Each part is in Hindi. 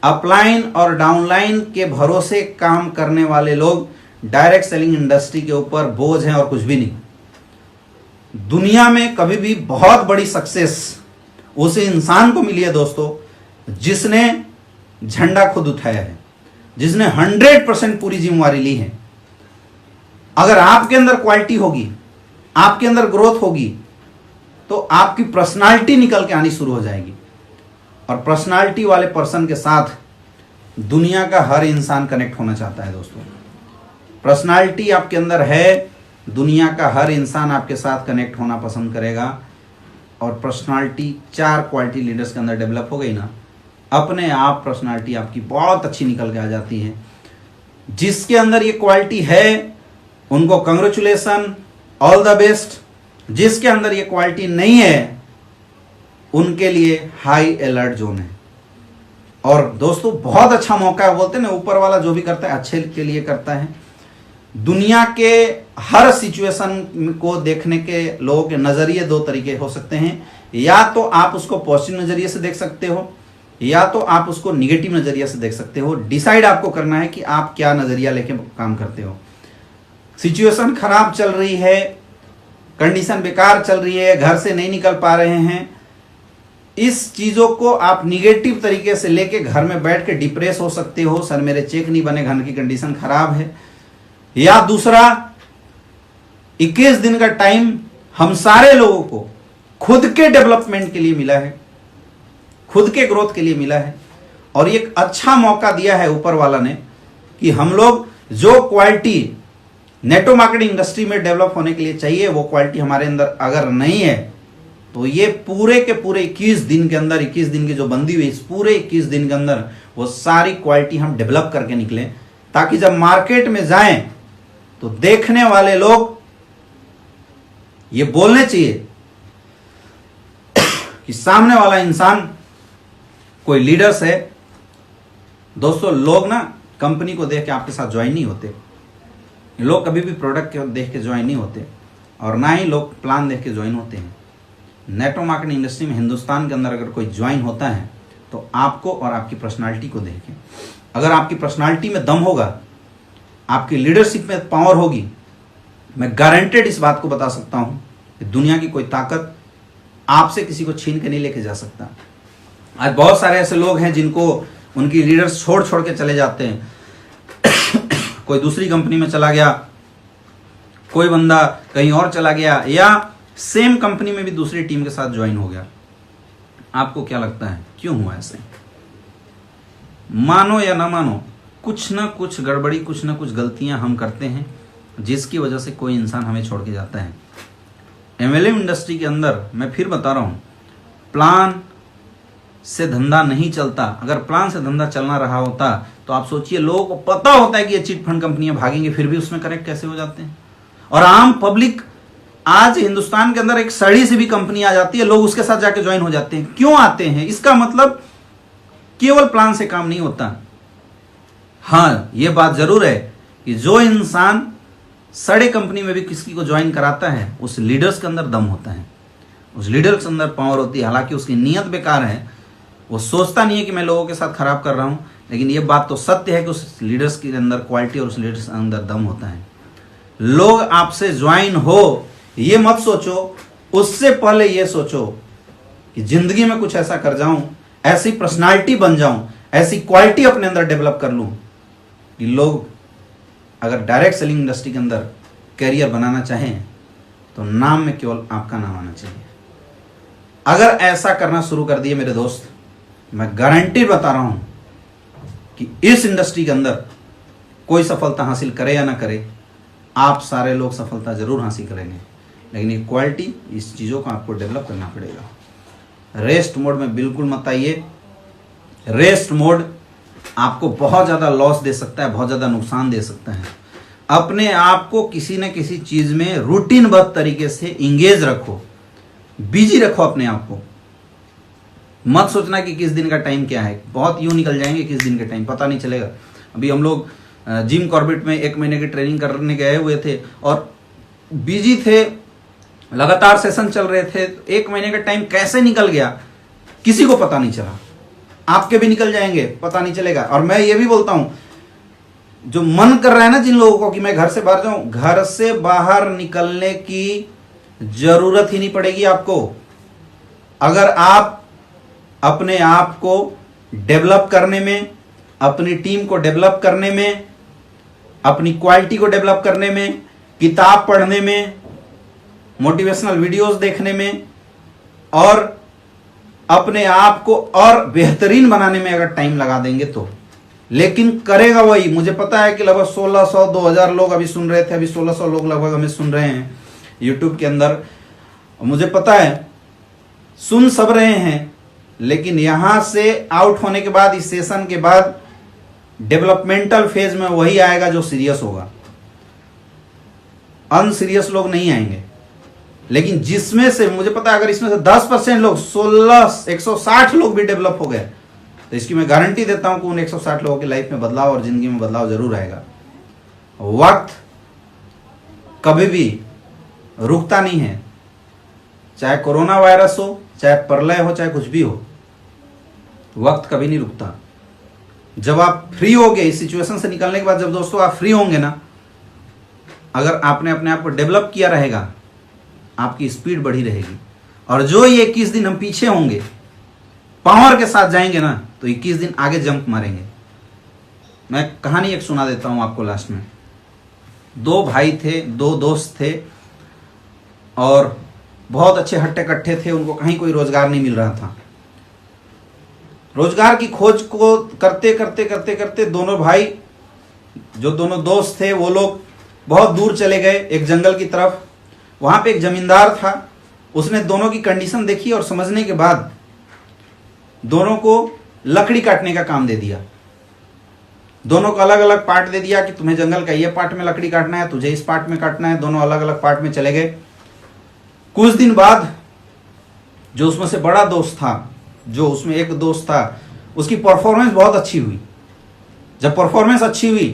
अपलाइन और डाउनलाइन के भरोसे काम करने वाले लोग डायरेक्ट सेलिंग इंडस्ट्री के ऊपर बोझ हैं और कुछ भी नहीं। दुनिया में कभी भी बहुत बड़ी सक्सेस उस इंसान को मिली है दोस्तों जिसने झंडा खुद उठाया है, जिसने 100% पूरी जिम्मेवारी ली है। अगर आपके अंदर क्वालिटी होगी, आपके अंदर ग्रोथ होगी, तो आपकी पर्सनालिटी निकल के आनी शुरू हो जाएगी। और पर्सनालिटी वाले पर्सन के साथ दुनिया का हर इंसान कनेक्ट होना चाहता है दोस्तों। पर्सनालिटी आपके अंदर है, दुनिया का हर इंसान आपके साथ कनेक्ट होना पसंद करेगा। और पर्सनालिटी 4 क्वालिटी लीडर्स के अंदर डेवलप हो गई ना, अपने आप पर्सनालिटी आपकी बहुत अच्छी निकल के आ जाती है। जिसके अंदर ये क्वालिटी है उनको कंग्रेचुलेशन, ऑल द बेस्ट। जिसके अंदर ये क्वालिटी नहीं है उनके लिए हाई अलर्ट जोन है। और दोस्तों बहुत अच्छा मौका है, बोलते हैं ना ऊपर वाला जो भी करता है अच्छे के लिए करता है। दुनिया के हर सिचुएशन को देखने के लोगों के नजरिए 2 तरीके हो सकते हैं। या तो आप उसको पॉजिटिव नजरिए से देख सकते हो, या तो आप उसको निगेटिव नजरिया से देख सकते हो। डिसाइड आपको करना है कि आप क्या नजरिया लेके काम करते हो। सिचुएशन खराब चल रही है, कंडीशन बेकार चल रही है, घर से नहीं निकल पा रहे हैं, इस चीजों को आप निगेटिव तरीके से लेके घर में बैठ के डिप्रेस हो सकते हो, सर मेरे चेक नहीं बने, घर की कंडीशन खराब है। या दूसरा, 21 दिन का टाइम हम सारे लोगों को खुद के डेवलपमेंट के लिए मिला है, खुद के ग्रोथ के लिए मिला है। और एक अच्छा मौका दिया है ऊपर वाला ने कि हम लोग जो क्वालिटी नेटवर्क मार्केटिंग इंडस्ट्री में डेवलप होने के लिए चाहिए वो क्वालिटी हमारे अंदर अगर नहीं है तो ये पूरे के पूरे 21 दिन के अंदर, 21 दिन की जो बंदी हुई, इस पूरे 21 दिन के अंदर वो सारी क्वालिटी हम डेवलप करके निकलें, ताकि जब मार्केट में जाएं तो देखने वाले लोग ये बोलने चाहिए कि सामने वाला इंसान कोई लीडर्स है। दोस्तों लोग ना कंपनी को देख के आपके साथ ज्वाइन नहीं होते, लोग कभी भी प्रोडक्ट को देख के ज्वाइन नहीं होते, और ना ही लोग प्लान देख के ज्वाइन होते हैं। नेटवर्क मार्केटिंग इंडस्ट्री में हिंदुस्तान के अंदर अगर कोई ज्वाइन होता है तो आपको और आपकी पर्सनालिटी को देख के, अगर आपकी पर्सनालिटी में दम होगा, आपकी लीडरशिप में पावर होगी, मैं गारंटेड इस बात को बता सकता हूं कि दुनिया की कोई ताकत आपसे किसी को छीन के नहीं लेके जा सकता। आज बहुत सारे ऐसे लोग हैं जिनको उनकी लीडर्स छोड़ छोड़ के चले जाते हैं। कोई दूसरी कंपनी में चला गया, कोई बंदा कहीं और चला गया, या सेम कंपनी में भी दूसरी टीम के साथ ज्वाइन हो गया। आपको क्या लगता है क्यों हुआ ऐसे? मानो या ना मानो, कुछ ना कुछ गड़बड़ी, कुछ ना कुछ गलतियां हम करते हैं जिसकी वजह से कोई इंसान हमें छोड़ के जाता है। एमएलएम इंडस्ट्री के अंदर मैं फिर बता रहा हूं, प्लान से धंधा नहीं चलता। अगर प्लान से धंधा चलना रहा होता तो आप सोचिए, लोगों को पता होता है कि ये चिट फंड कंपनियां भागेंगे, फिर भी उसमें करेक्ट कैसे हो जाते हैं। और आम पब्लिक, आज हिंदुस्तान के अंदर एक सड़ी सी भी कंपनी आ जाती है, लोग उसके साथ जाके ज्वाइन हो जाते हैं। क्यों आते हैं? इसका मतलब केवल प्लान से काम नहीं होता। हाँ, ये बात जरूर है कि जो इंसान सड़े कंपनी में भी किसी को ज्वाइन कराता है, उस लीडर्स के अंदर दम होता है, उस लीडर्स के अंदर पावर होती है। हालांकि उसकी नीयत बेकार है, वो सोचता नहीं है कि मैं लोगों के साथ खराब कर रहा हूं, लेकिन ये बात तो सत्य है कि उस लीडर्स के अंदर क्वालिटी और उस लीडर्स के अंदर दम होता है। लोग आपसे ज्वाइन हो ये मत सोचो, उससे पहले ये सोचो कि जिंदगी में कुछ ऐसा कर जाऊं, ऐसी पर्सनालिटी बन जाऊं, ऐसी क्वालिटी अपने अंदर डेवलप कर लूं कि लोग अगर डायरेक्ट सेलिंग इंडस्ट्री के अंदर कैरियर बनाना चाहें तो नाम में केवल आपका नाम आना चाहिए। अगर ऐसा करना शुरू कर दिए मेरे दोस्त, मैं गारंटी बता रहा हूं कि इस इंडस्ट्री के अंदर कोई सफलता हासिल करे या ना करे, आप सारे लोग सफलता जरूर हासिल करेंगे। लेकिन ये क्वालिटी, इस चीज़ों को आपको डेवलप करना पड़ेगा। रेस्ट मोड में बिल्कुल मत आइए। रेस्ट मोड आपको बहुत ज़्यादा लॉस दे सकता है, बहुत ज़्यादा नुकसान दे सकता है। अपने आप को किसी न किसी चीज़ में रूटीनबद्ध तरीके से इंगेज रखो, बिजी रखो अपने आप को। मत सोचना कि किस दिन का टाइम क्या है, बहुत यूं निकल जाएंगे किस दिन का टाइम पता नहीं चलेगा। अभी हम लोग जिम कॉर्बेट में 1 महीने की ट्रेनिंग करने गए हुए थे और बिजी थे, लगातार सेशन चल रहे थे। 1 महीने का टाइम कैसे निकल गया किसी को पता नहीं चला। आपके भी निकल जाएंगे, पता नहीं चलेगा। और मैं ये भी बोलता हूं, जो मन कर रहा है ना जिन लोगों को कि मैं घर से बाहर जाऊं, घर से बाहर निकलने की जरूरत ही नहीं पड़ेगी आपको। अगर आप अपने आप को डेवलप करने में, अपनी टीम को डेवलप करने में, अपनी क्वालिटी को डेवलप करने में, किताब पढ़ने में, मोटिवेशनल वीडियोस देखने में और अपने आप को और बेहतरीन बनाने में अगर टाइम लगा देंगे तो, लेकिन करेगा वही। मुझे पता है कि लगभग 1600 2000 लोग अभी सुन रहे थे, अभी 1600 लोग लगभग हमें सुन रहे हैं यूट्यूब के अंदर। मुझे पता है सुन सब रहे हैं, लेकिन यहां से आउट होने के बाद, इस सेशन के बाद डेवलपमेंटल फेज में वही आएगा जो सीरियस होगा। अनसीरियस लोग नहीं आएंगे। लेकिन जिसमें से मुझे पता है अगर इसमें से 10% लोग 160 लोग भी डेवलप हो गए तो इसकी मैं गारंटी देता हूं कि उन 160 लोगों की लाइफ में बदलाव और जिंदगी में बदलाव जरूर आएगा। वक्त कभी भी रुकता नहीं है, चाहे कोरोना वायरस हो, चाहे प्रलय हो, चाहे कुछ भी हो, वक्त कभी नहीं रुकता। जब आप फ्री होगे इस सिचुएशन से निकलने के बाद, जब दोस्तों आप फ्री होंगे ना, अगर आपने अपने आप को डेवलप किया रहेगा, आपकी स्पीड बढ़ी रहेगी। और जो ये 21 दिन हम पीछे होंगे, पावर के साथ जाएंगे ना, तो 21 दिन आगे जंप मारेंगे। मैं कहानी एक सुना देता हूं आपको लास्ट में। 2 भाई थे, 2 दोस्त थे और बहुत अच्छे हट्टे कट्टे थे। उनको कहीं कोई रोजगार नहीं मिल रहा था। रोजगार की खोज को करते करते करते करते दोनों भाई, जो दोनों दोस्त थे, वो लोग बहुत दूर चले गए एक जंगल की तरफ। वहां पे एक जमींदार था। उसने दोनों की कंडीशन देखी और समझने के बाद दोनों को लकड़ी काटने का काम दे दिया। दोनों को अलग अलग पार्ट दे दिया कि तुम्हें जंगल का ये पार्ट में लकड़ी काटना है, तुझे इस पार्ट में काटना है। दोनों अलग अलग पार्ट में चले गए। कुछ दिन बाद जो उसमें से बड़ा दोस्त था, जो उसमें एक दोस्त था, उसकी परफॉर्मेंस बहुत अच्छी हुई। जब परफॉर्मेंस अच्छी हुई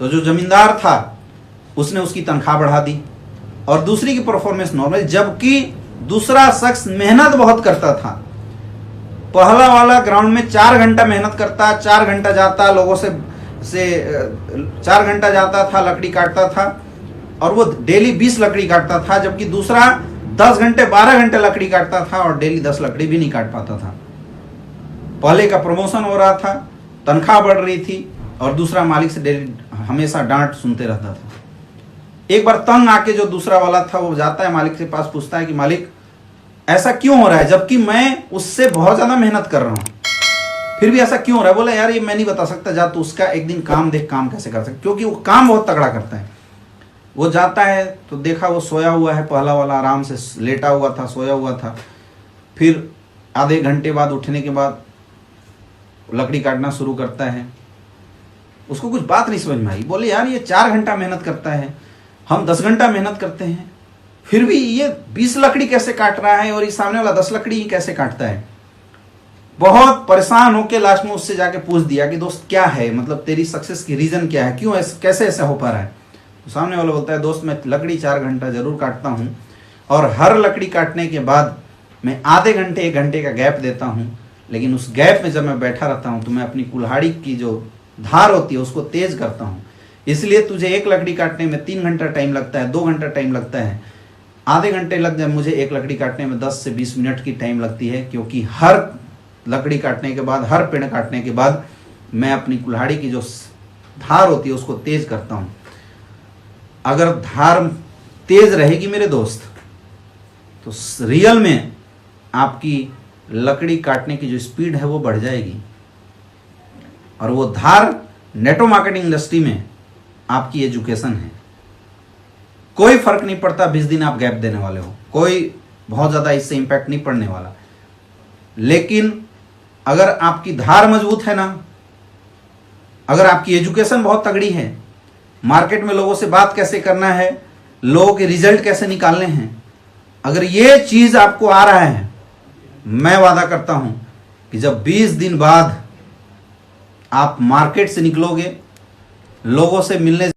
तो जो जमींदार था उसने उसकी तनख्वाह बढ़ा दी और दूसरी की परफॉर्मेंस नॉर्मल। जबकि दूसरा शख्स मेहनत बहुत करता था। पहला वाला ग्राउंड में 4 घंटा मेहनत करता, 4 घंटा जाता, लोगों से 4 घंटा जाता था, लकड़ी काटता था और वो डेली 20 लकड़ी काटता था। जबकि दूसरा 10 घंटे 12 घंटे लकड़ी काटता था और डेली 10 लकड़ी भी नहीं काट पाता था। पहले का प्रमोशन हो रहा था, तनख्वाह बढ़ रही थी और दूसरा मालिक से डेली हमेशा डांट सुनते रहता था। एक बार तंग आके जो दूसरा वाला था वो जाता है मालिक के पास, पूछता है कि मालिक ऐसा क्यों हो रहा है, जबकि मैं उससे बहुत ज्यादा मेहनत कर रहा हूं, फिर भी ऐसा क्यों हो रहा है। बोला यार ये मैं नहीं बता सकता, जा तू उसका एक दिन काम देख, काम कैसे कर सकता, क्योंकि वो काम बहुत तगड़ा करता है। वो जाता है तो देखा वो सोया हुआ है, पहला वाला आराम से लेटा हुआ था, सोया हुआ था। फिर आधे घंटे बाद उठने के बाद लकड़ी काटना शुरू करता है। उसको कुछ बात नहीं समझ में आई। बोले यार ये 4 घंटा मेहनत करता है, हम 10 घंटा मेहनत करते हैं, फिर भी ये 20 लकड़ी कैसे काट रहा है और ये सामने वाला 10 लकड़ी कैसे काटता है। बहुत परेशान होकर लास्ट में उससे जाके पूछ दिया कि दोस्त क्या है, मतलब तेरी सक्सेस की रीजन क्या है, क्यों कैसे ऐसा हो पा रहा है। तो सामने वाला बोलता है दोस्त मैं लकड़ी 4 घंटा जरूर काटता हूं और हर लकड़ी काटने के बाद मैं आधे घंटे 1 घंटे का गैप देता हूं, लेकिन उस गैप में जब मैं बैठा रहता हूं तो मैं अपनी कुल्हाड़ी की जो धार होती है उसको तेज करता हूं। इसलिए तुझे 1 लकड़ी काटने में 3 घंटा टाइम लगता है, 2 घंटा टाइम लगता है, आधे घंटे लग जाए, मुझे 1 लकड़ी काटने में 10 से 20 मिनट की टाइम लगती है, क्योंकि हर लकड़ी काटने के बाद, हर पेड़ काटने के बाद मैं अपनी कुल्हाड़ी की जो धार होती है उसको तेज करता हूं। अगर धार तेज रहेगी मेरे दोस्त तो रियल में आपकी लकड़ी काटने की जो स्पीड है वो बढ़ जाएगी। और वो धार नेटवर्क मार्केटिंग इंडस्ट्री में आपकी एजुकेशन है। कोई फर्क नहीं पड़ता 20 दिन आप गैप देने वाले हो, कोई बहुत ज्यादा इससे इंपैक्ट नहीं पड़ने वाला। लेकिन अगर आपकी धार मजबूत है ना, अगर आपकी एजुकेशन बहुत तगड़ी है, मार्केट में लोगों से बात कैसे करना है, लोगों के रिजल्ट कैसे निकालने हैं, अगर ये चीज आपको आ रहा है, मैं वादा करता हूं कि जब 20 दिन बाद आप मार्केट से निकलोगे, लोगों से मिलने